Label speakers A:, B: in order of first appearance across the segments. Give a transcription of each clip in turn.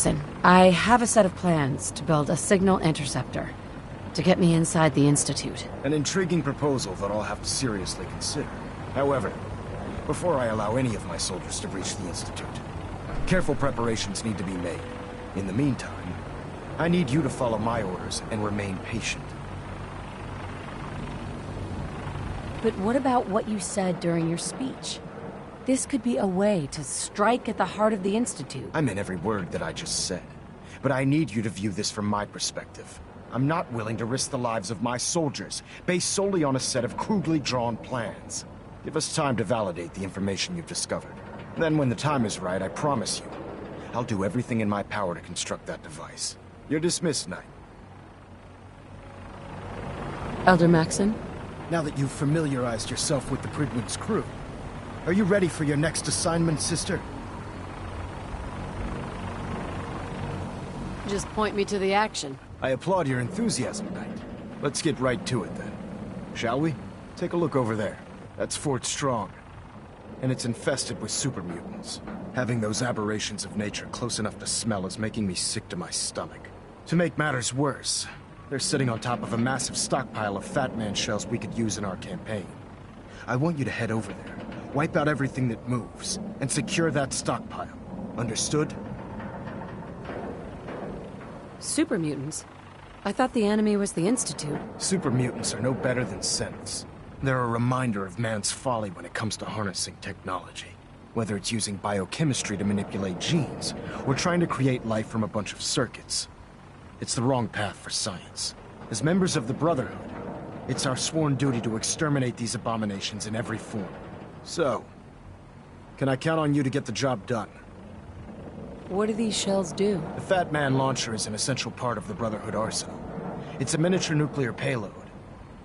A: Maxon, I have a set of plans to build a signal interceptor to get me inside the Institute.
B: An intriguing proposal that I'll have to seriously consider. However, before I allow any of my soldiers to breach the Institute, careful preparations need to be made. In the meantime, I need you to follow my orders and remain patient.
A: But what about what you said during your speech? This could be a way to strike at the heart of the Institute.
B: I meant every word that I just said. But I need you to view this from my perspective. I'm not willing to risk the lives of my soldiers, based solely on a set of crudely drawn plans. Give us time to validate the information you've discovered. Then when the time is right, I promise you, I'll do everything in my power to construct that device. You're dismissed, Knight.
A: Elder Maxon?
B: Now that you've familiarized yourself with the Prydwen's crew, are you ready for your next assignment, sister?
A: Just point me to the action.
B: I applaud your enthusiasm, Knight. Let's get right to it, then. Shall we? Take a look over there. That's Fort Strong. And it's infested with super mutants. Having those aberrations of nature close enough to smell is making me sick to my stomach. To make matters worse, they're sitting on top of a massive stockpile of Fat Man shells we could use in our campaign. I want you to head over there, wipe out everything that moves, and secure that stockpile. Understood?
A: Super mutants? I thought the enemy was the Institute.
B: Super mutants are no better than synths. They're a reminder of man's folly when it comes to harnessing technology. Whether it's using biochemistry to manipulate genes, or trying to create life from a bunch of circuits. It's the wrong path for science. As members of the Brotherhood, it's our sworn duty to exterminate these abominations in every form. So, can I count on you to get the job done?
A: What do these shells do?
B: The Fat Man launcher is an essential part of the Brotherhood arsenal. It's a miniature nuclear payload,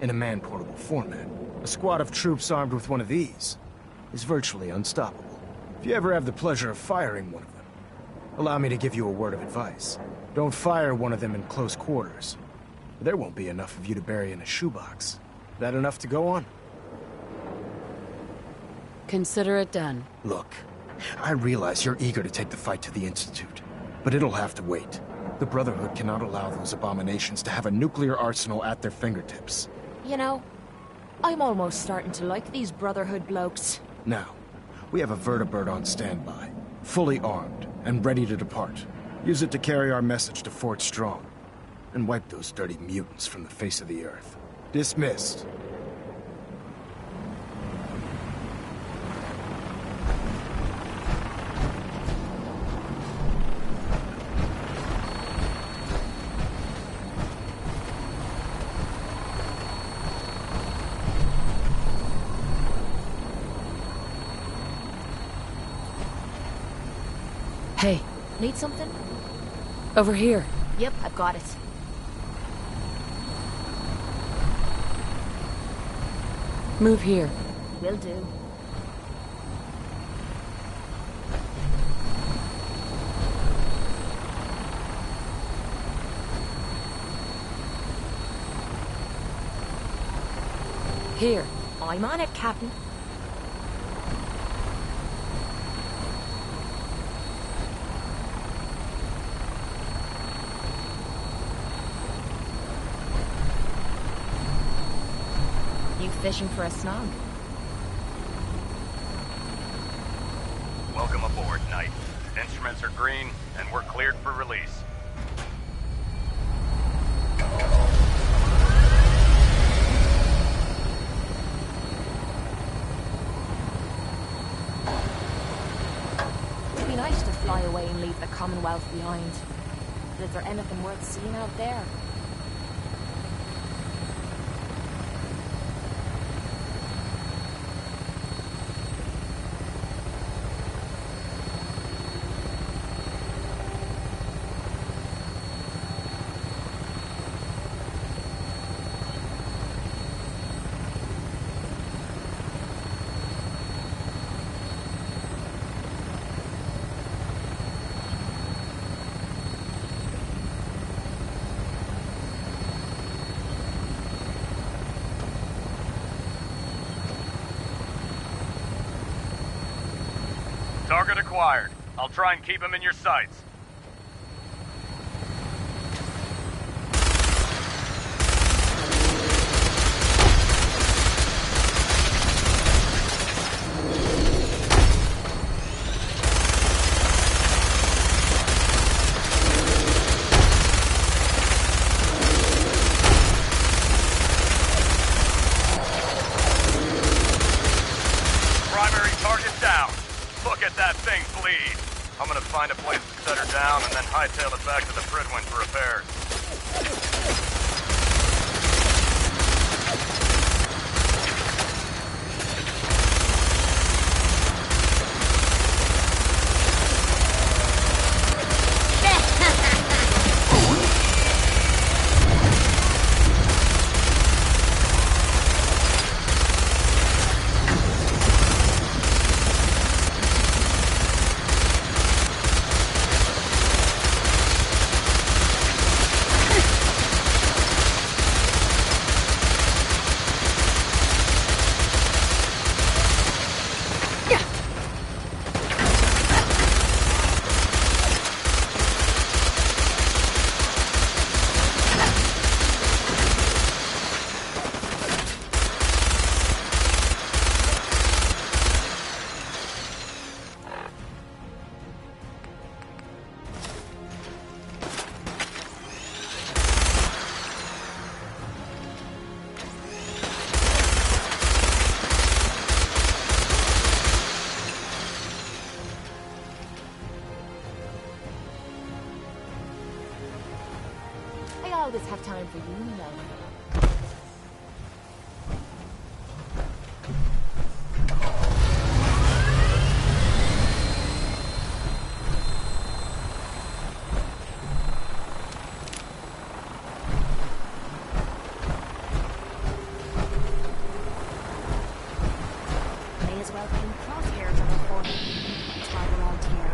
B: in a man-portable format. A squad of troops armed with one of these is virtually unstoppable. If you ever have the pleasure of firing one of them, allow me to give you a word of advice. Don't fire one of them in close quarters. There won't be enough of you to bury in a shoebox. That enough to go on?
A: Consider it done.
B: Look, I realize you're eager to take the fight to the Institute, but it'll have to wait. The Brotherhood cannot allow those abominations to have a nuclear arsenal at their fingertips.
C: You know, I'm almost starting to like these Brotherhood blokes.
B: Now, we have a vertibird on standby, fully armed and ready to depart. Use it to carry our message to Fort Strong, and wipe those dirty mutants from the face of the earth. Dismissed.
A: Hey,
C: Need something?
A: over here.
C: Yep, I've got it.
A: Move here.
C: Will do.
A: Here.
C: I'm on it, Captain. You fishing for a snog?
D: Welcome aboard, Knight. Instruments are green, and we're cleared for release.
C: It'd be nice to fly away and leave the Commonwealth behind. But is there anything worth seeing out there?
D: Target acquired. I'll try and keep him in your sights. down and then hightail it back to the Fridwin for repairs.
C: I always have time for you, you know. May as well pin crosshairs on our forehead. It's hard around here.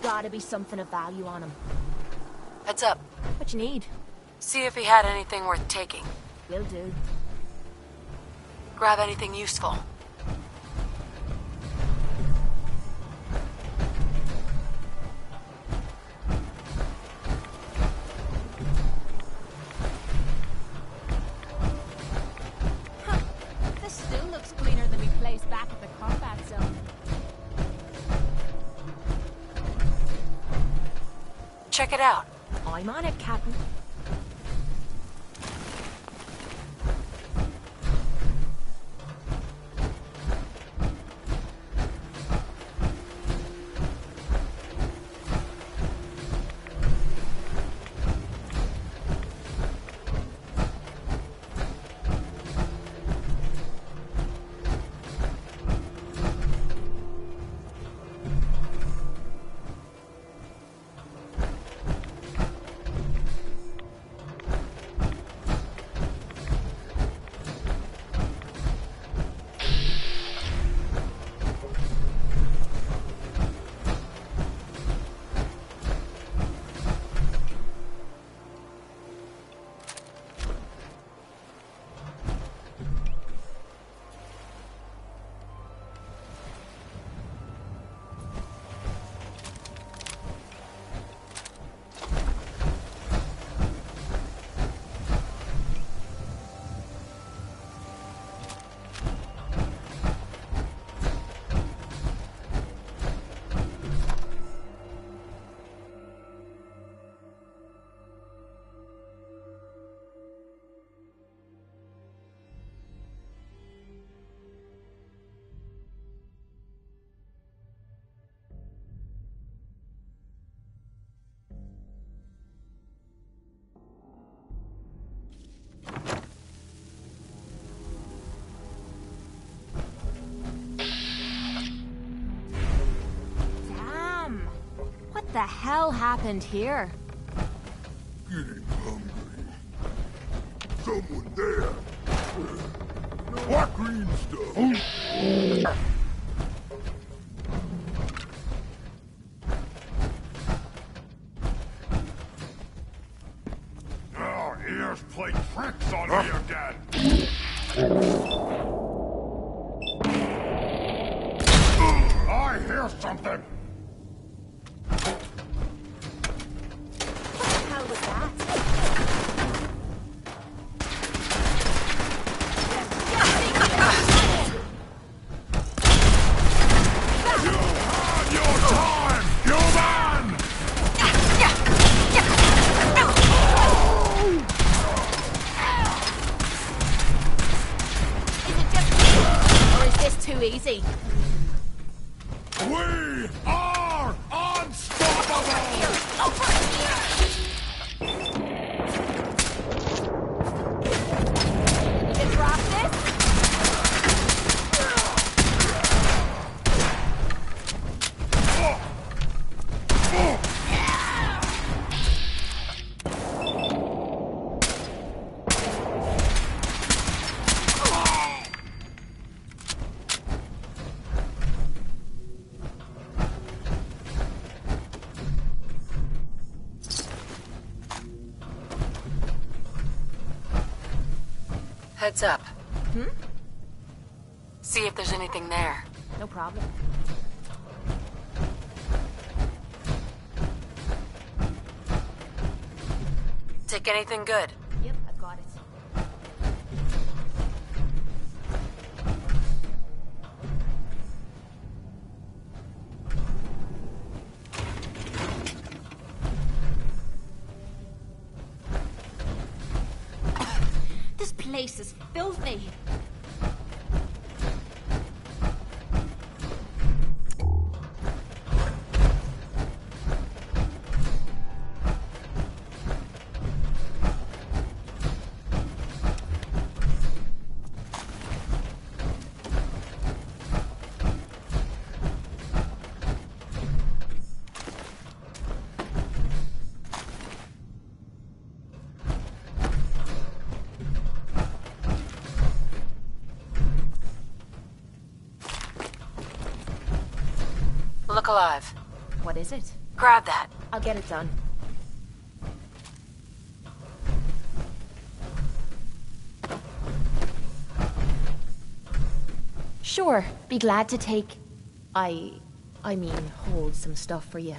C: Gotta be something of value on him.
A: Heads up.
C: What you need?
A: See if he had anything worth taking.
C: Will do.
A: Grab anything useful.
C: Huh. This still looks cleaner than we placed back at the combat zone.
A: Check it out.
C: I'm on it, Captain. What the hell happened here?
E: Getting hungry. Someone there. What green stuff? Our ears play tricks on me again. I hear something.
C: What the hell was that?
E: You had your time, human!
C: Is it just me? Or is this too easy.
E: We are unstoppable!
C: Over here! You can drop this?
A: Heads up. See if there's anything there.
C: No problem.
A: Take anything good.
C: Yep, I've got it. This place is filthy.
A: Look alive.
C: What is it?
A: Grab that.
C: I'll get it done. Sure, be glad to take... I mean, hold some stuff for you.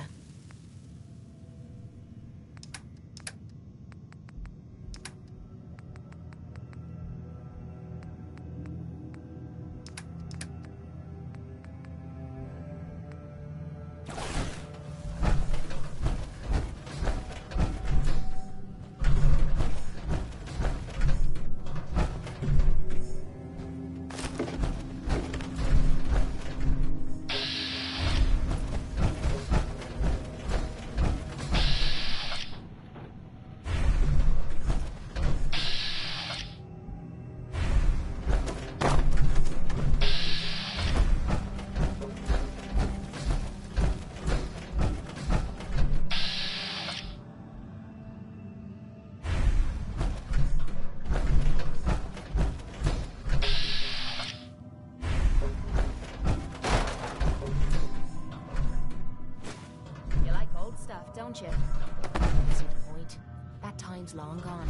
C: Don't you? See the point? That time's long gone.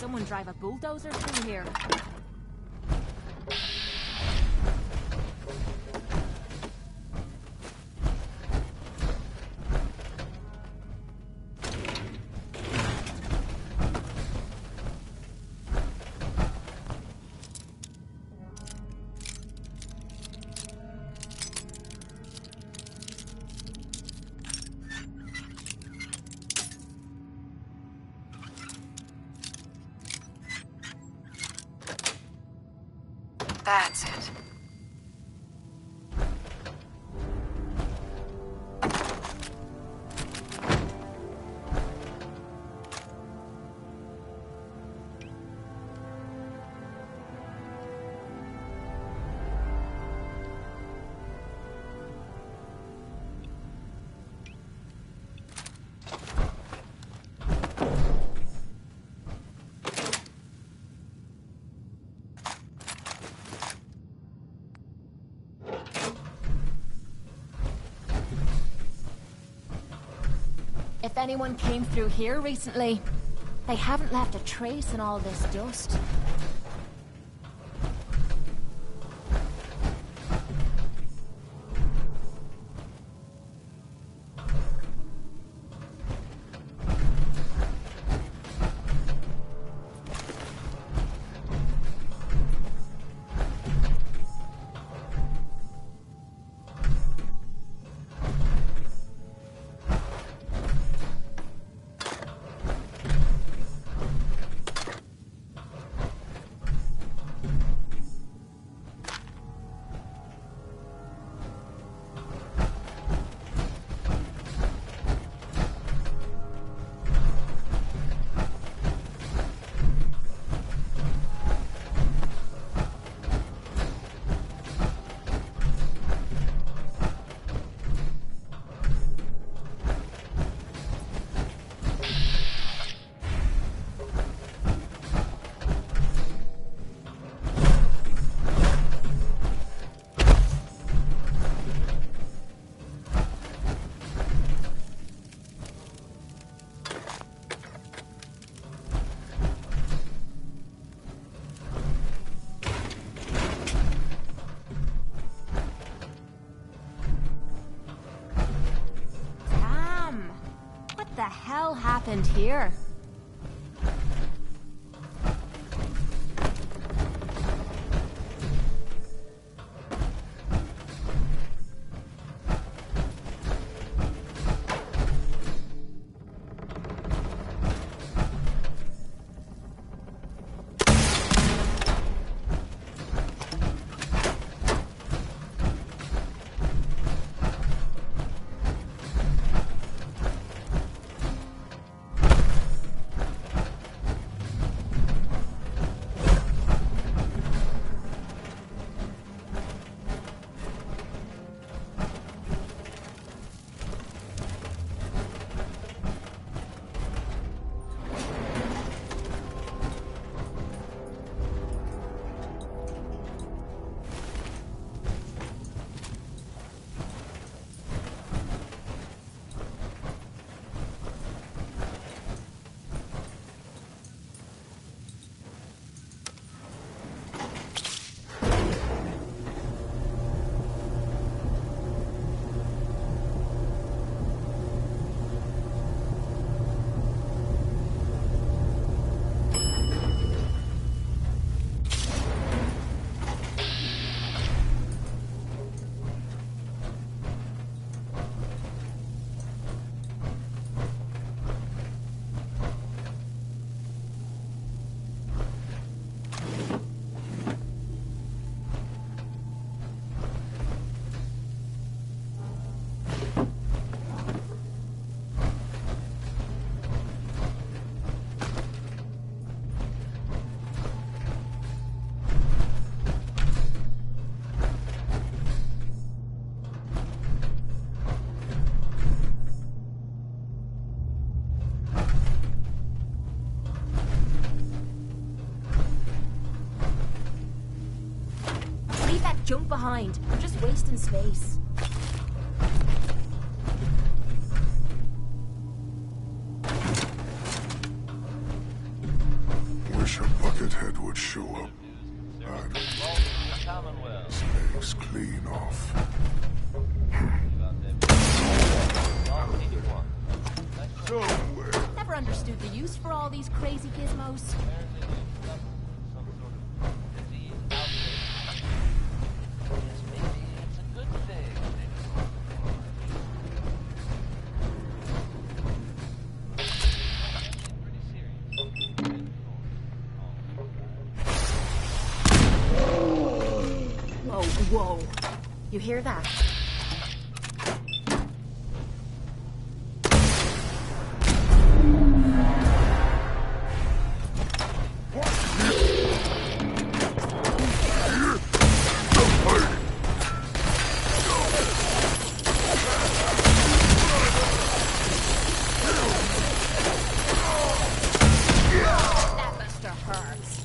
C: someone drive a bulldozer through here.
F: That's it.
C: If anyone came through here recently, they haven't left a trace in all this dust. What the hell happened here? Jump behind. You're just wasting space.
E: wish a buckethead would show up. I'd legs clean off. Somewhere.
C: Never understood the use for all these crazy gizmos. Whoa. You hear that? That buster hurts.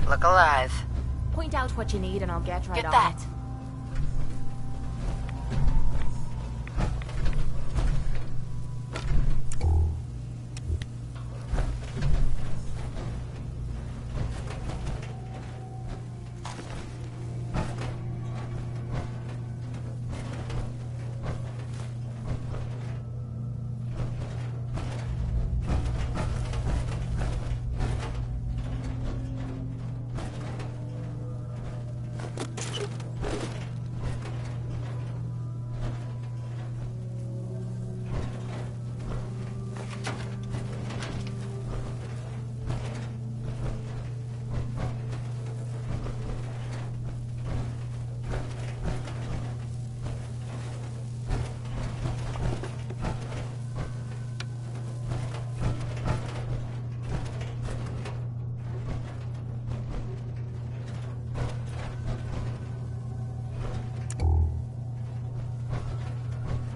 F: Look alive.
C: Point out what you need and I'll get right
F: Get
C: on
F: that.
C: it.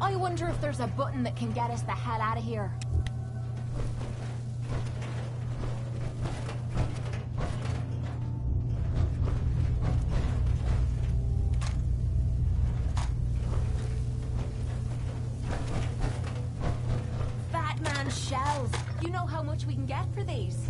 C: I wonder if there's a button that can get us the hell out of here. Batman shells. You know how much we can get for these?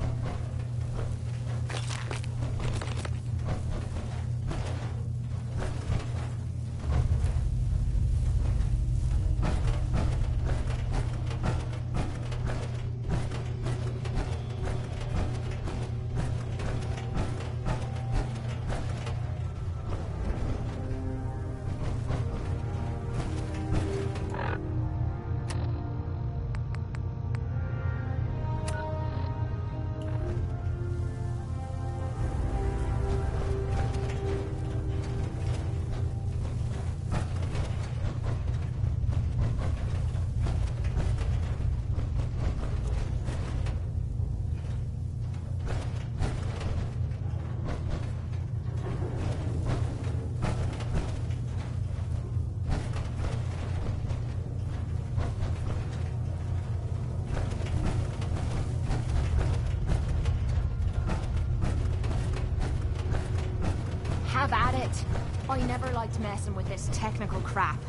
C: Have at it. I never liked messing with this technical crap.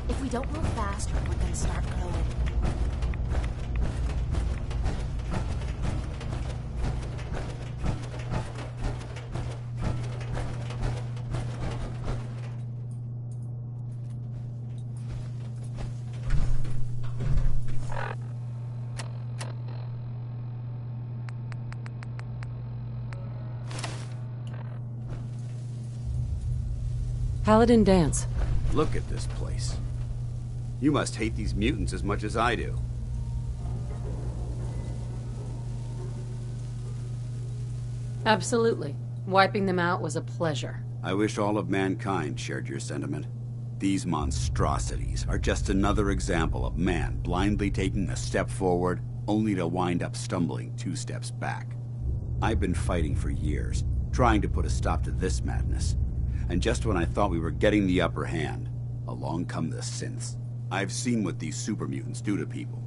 C: If we don't move fast, we're gonna start glowing.
A: Paladin dance.
G: Look at this place. You must hate these mutants as much as I do.
A: Absolutely. Wiping them out was a pleasure.
G: I wish all of mankind shared your sentiment. These monstrosities are just another example of man blindly taking a step forward, only to wind up stumbling 2 steps back. I've been fighting for years, trying to put a stop to this madness. And just when I thought we were getting the upper hand, along come the synths. I've seen what these super mutants do to people.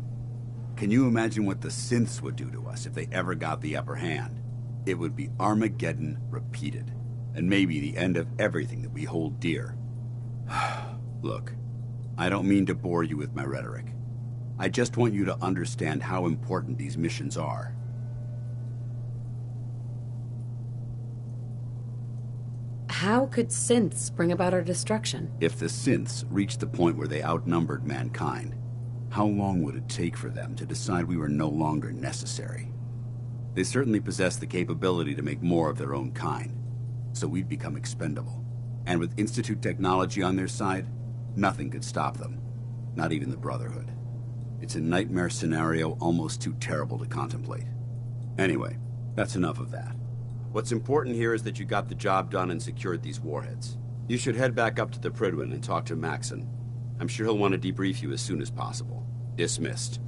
G: Can you imagine what the synths would do to us if they ever got the upper hand? It would be Armageddon repeated, and maybe the end of everything that we hold dear. Look, I don't mean to bore you with my rhetoric. I just want you to understand how important these missions are.
A: How could synths bring about our destruction?
G: If the synths reached the point where they outnumbered mankind, how long would it take for them to decide we were no longer necessary? They certainly possess the capability to make more of their own kind, so we'd become expendable. And with Institute technology on their side, nothing could stop them, not even the Brotherhood. It's a nightmare scenario almost too terrible to contemplate. Anyway, that's enough of that. What's important here is that you got the job done and secured these warheads. You should head back up to the Prydwen and talk to Maxon. I'm sure he'll want to debrief you as soon as possible. Dismissed.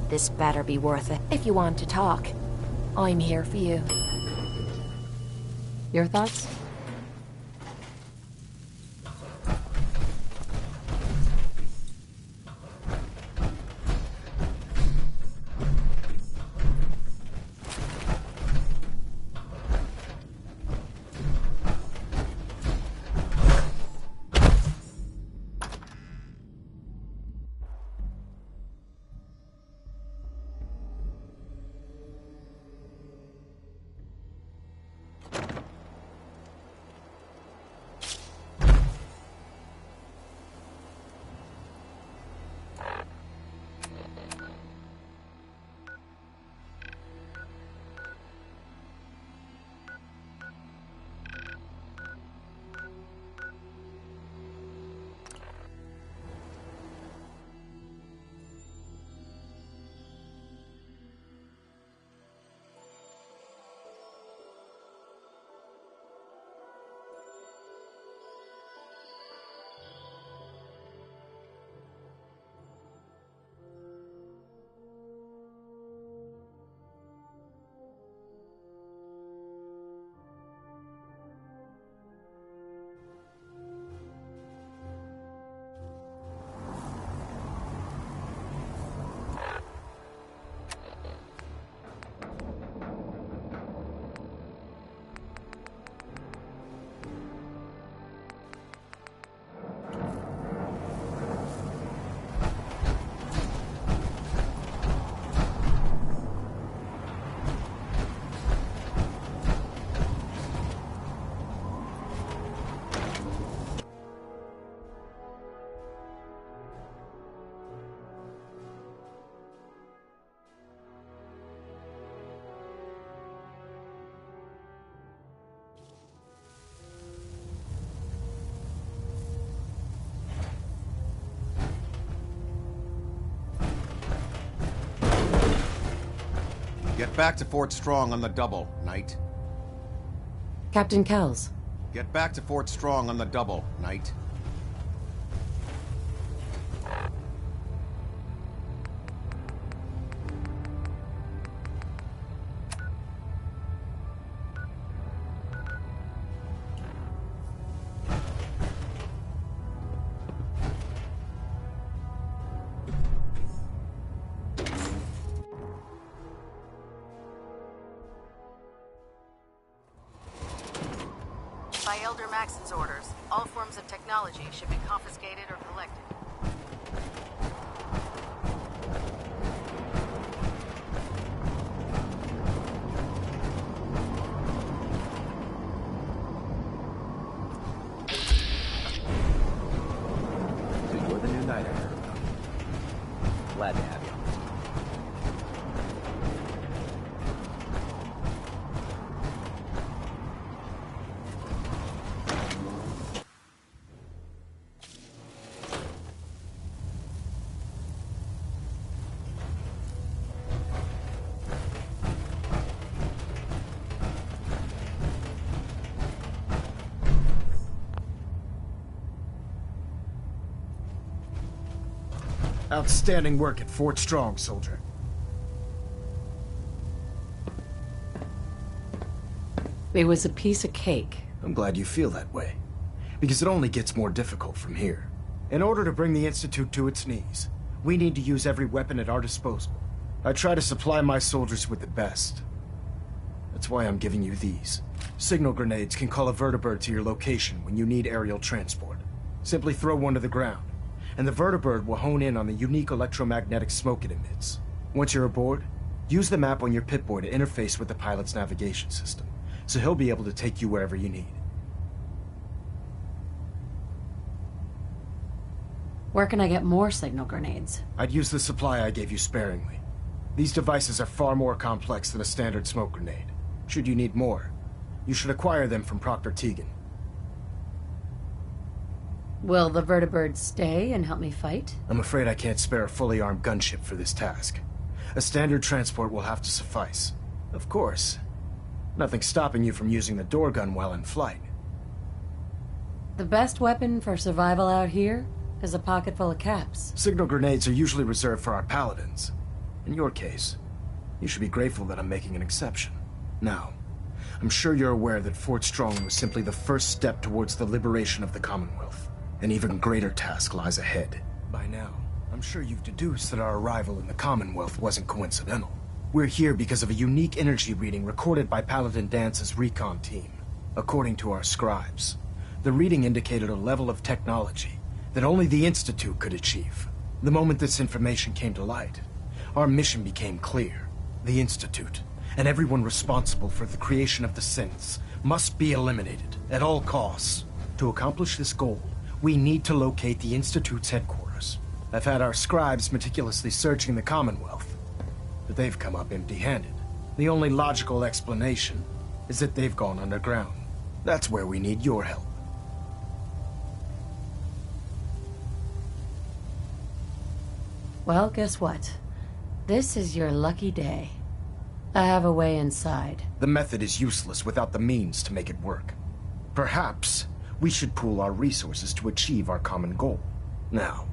C: This better be worth it. If you want to talk, I'm here for you.
A: Your thoughts?
H: Get back to Fort Strong on the double, Knight.
A: Captain Kells.
H: Get back to Fort Strong on the double, Knight.
F: By Elder Maxon's orders, all forms of technology should be confiscated or collected.
B: So you're the new knight I heard about. Glad to have you. Outstanding work at Fort Strong, soldier.
A: It was a piece of cake.
B: I'm glad you feel that way, because it only gets more difficult from here. In order to bring the Institute to its knees, we need to use every weapon at our disposal. I try to supply my soldiers with the best. That's why I'm giving you these. Signal grenades can call a vertibird to your location when you need aerial transport. Simply throw one to the ground, and the vertibird will hone in on the unique electromagnetic smoke it emits. Once you're aboard, use the map on your Pip-Boy to interface with the pilot's navigation system, so he'll be able to take you wherever you need.
A: Where can I get more signal grenades?
B: I'd use the supply I gave you sparingly. These devices are far more complex than a standard smoke grenade. Should you need more, you should acquire them from Proctor Tegan.
A: Will the vertibird stay and help me fight?
B: I'm afraid I can't spare a fully armed gunship for this task. A standard transport will have to suffice. Of course, nothing stopping you from using the door gun while in flight.
A: The best weapon for survival out here is a pocket full of caps.
B: Signal grenades are usually reserved for our paladins. In your case, you should be grateful that I'm making an exception. Now, I'm sure you're aware that Fort Strong was simply the first step towards the liberation of the Commonwealth. An even greater task lies ahead. By now, I'm sure you've deduced that our arrival in the Commonwealth wasn't coincidental. We're here because of a unique energy reading recorded by Paladin Dance's recon team. According to our scribes, the reading indicated a level of technology that only the Institute could achieve. The moment this information came to light, our mission became clear. The Institute, and everyone responsible for the creation of the synths, must be eliminated at all costs. To accomplish this goal, we need to locate the Institute's headquarters. I've had our scribes meticulously searching the Commonwealth, but they've come up empty-handed. The only logical explanation is that they've gone underground. That's where we need your help.
A: Well, guess what? This is your lucky day. I have a way inside.
B: The method is useless without the means to make it work. Perhaps we should pool our resources to achieve our common goal. Now,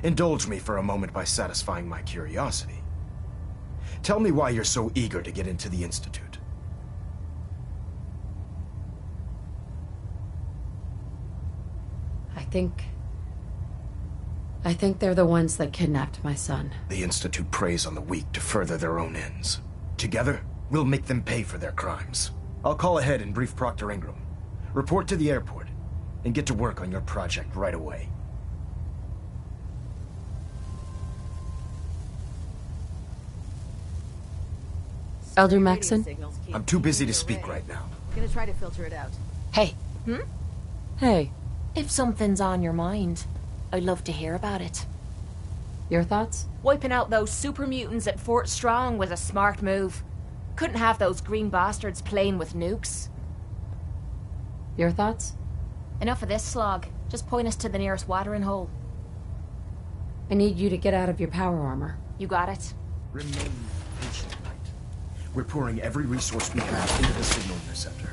B: indulge me for a moment by satisfying my curiosity. Tell me why you're so eager to get into the Institute.
A: I think they're the ones that kidnapped my son.
B: The Institute preys on the weak to further their own ends. Together, we'll make them pay for their crimes. I'll call ahead and brief Proctor Ingram. Report to the airport, and get to work on your project right away.
A: Elder Maxon?
B: I'm too busy to speak right now.
F: Gonna try to filter it out.
C: Hey,
A: Hey,
C: if something's on your mind, I'd love to hear about it.
A: your thoughts?
C: Wiping out those super mutants at Fort Strong was a smart move. Couldn't have those green bastards playing with nukes.
A: Your thoughts?
C: Enough of this slog. Just point us to the nearest watering hole.
A: I need you to get out of your power armor.
C: You got it.
B: Remain patient, Knight. We're pouring every resource we have into the signal interceptor.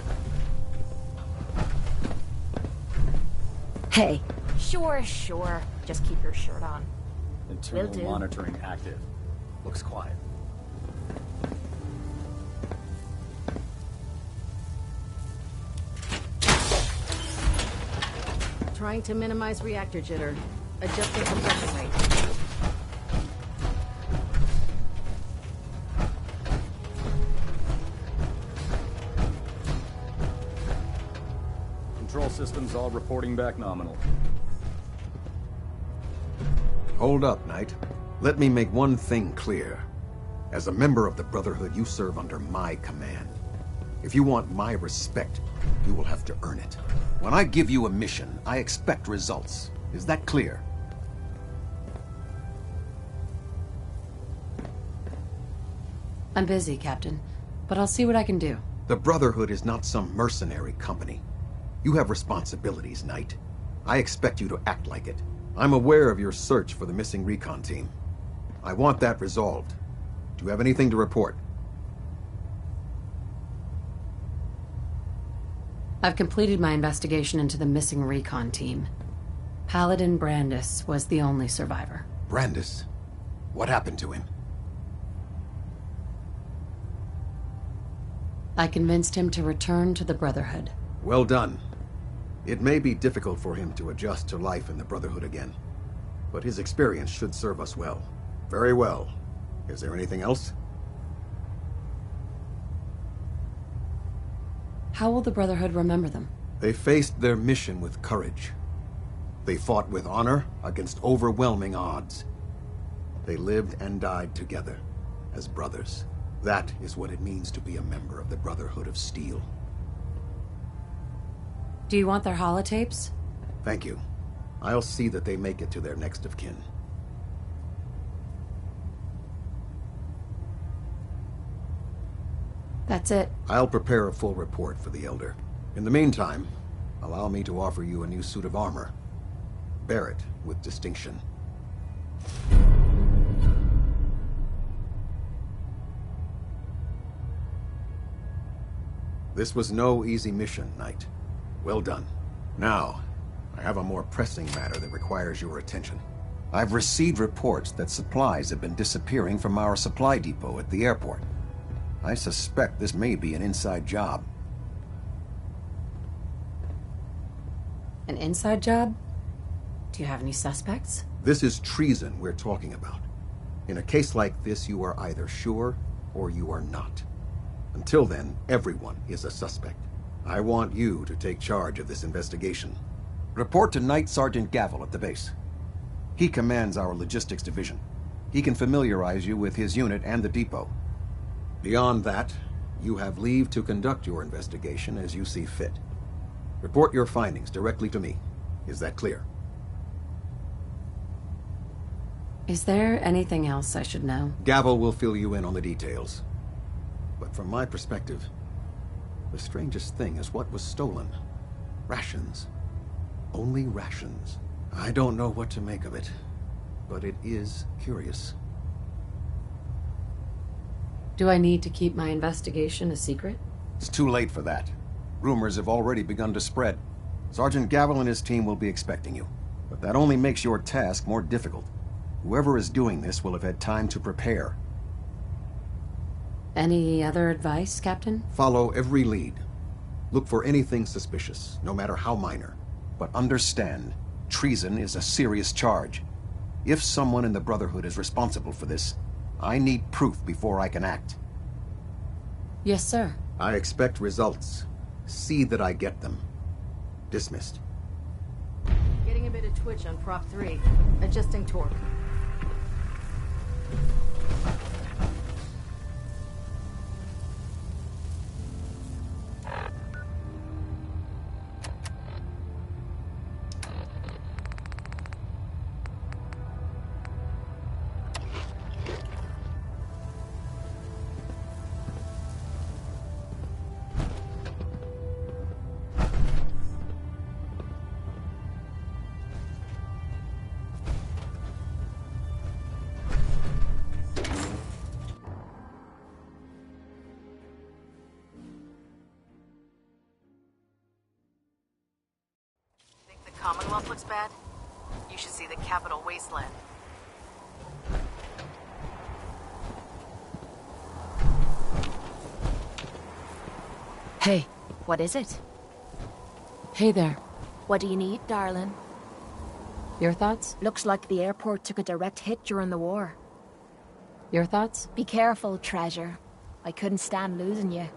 A: Hey,
C: Sure. Just keep your shirt on.
I: Internal
C: Will do.
I: monitoring active. Looks quiet.
F: Trying to minimize reactor jitter. Adjusting compression rate.
I: Control systems all reporting back nominal.
H: Hold up, Knight. Let me make one thing clear. As a member of the Brotherhood, you serve under my command. If you want my respect, you will have to earn it. When I give you a mission, I expect results. Is that clear?
A: I'm busy, Captain, but I'll see what I can do.
H: The Brotherhood is not some mercenary company. You have responsibilities, Knight. I expect you to act like it. I'm aware of your search for the missing recon team. I want that resolved. Do you have anything to report?
A: I've completed my investigation into the missing recon team. Paladin Brandis was the only survivor.
H: Brandis? What happened to him?
A: I convinced him to return to the Brotherhood.
H: Well done. It may be difficult for him to adjust to life in the Brotherhood again, but his experience should serve us well. Very well. Is there anything else?
A: How will the Brotherhood remember them?
H: They faced their mission with courage. They fought with honor against overwhelming odds. They lived and died together as brothers. That is what it means to be a member of the Brotherhood of Steel.
A: Do you want their holotapes?
H: Thank you. I'll see that they make it to their next of kin.
A: That's it.
H: I'll prepare a full report for the Elder. In the meantime, allow me to offer you a new suit of armor. Bear it with distinction. This was no easy mission, Knight. Well done. Now, I have a more pressing matter that requires your attention. I've received reports that supplies have been disappearing from our supply depot at the airport. I suspect this may be an inside job.
A: An inside job? Do you have any suspects?
H: This is treason we're talking about. In a case like this, you are either sure or you are not. Until then, everyone is a suspect. I want you to take charge of this investigation. Report to Knight Sergeant Gavel at the base. He commands our logistics division. He can familiarize you with his unit and the depot. Beyond that, you have leave to conduct your investigation as you see fit. Report your findings directly to me. Is that clear?
A: Is there anything else I should know?
H: Gavel will fill you in on the details. But from my perspective, the strangest thing is what was stolen. Rations. Only rations. I don't know what to make of it, but it is curious.
A: Do I need to keep my investigation a secret?
H: It's too late for that. Rumors have already begun to spread. Sergeant Gavel and his team will be expecting you. But that only makes your task more difficult. Whoever is doing this will have had time to prepare.
A: Any other advice, Captain?
H: Follow every lead. Look for anything suspicious, no matter how minor. But understand, treason is a serious charge. If someone in the Brotherhood is responsible for this, I need proof before I can act.
A: Yes, sir.
H: I expect results. See that I get them. Dismissed.
F: Getting a bit of twitch on Prop 3. Adjusting torque. Commonwealth looks bad, you should see the Capital Wasteland.
A: Hey.
C: What is it?
A: Hey there.
C: What do you need, darling?
A: Your thoughts?
C: Looks like the airport took a direct hit during the war.
A: Your thoughts?
C: Be careful, treasure. I couldn't stand losing you.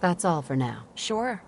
A: That's all for now.
C: Sure.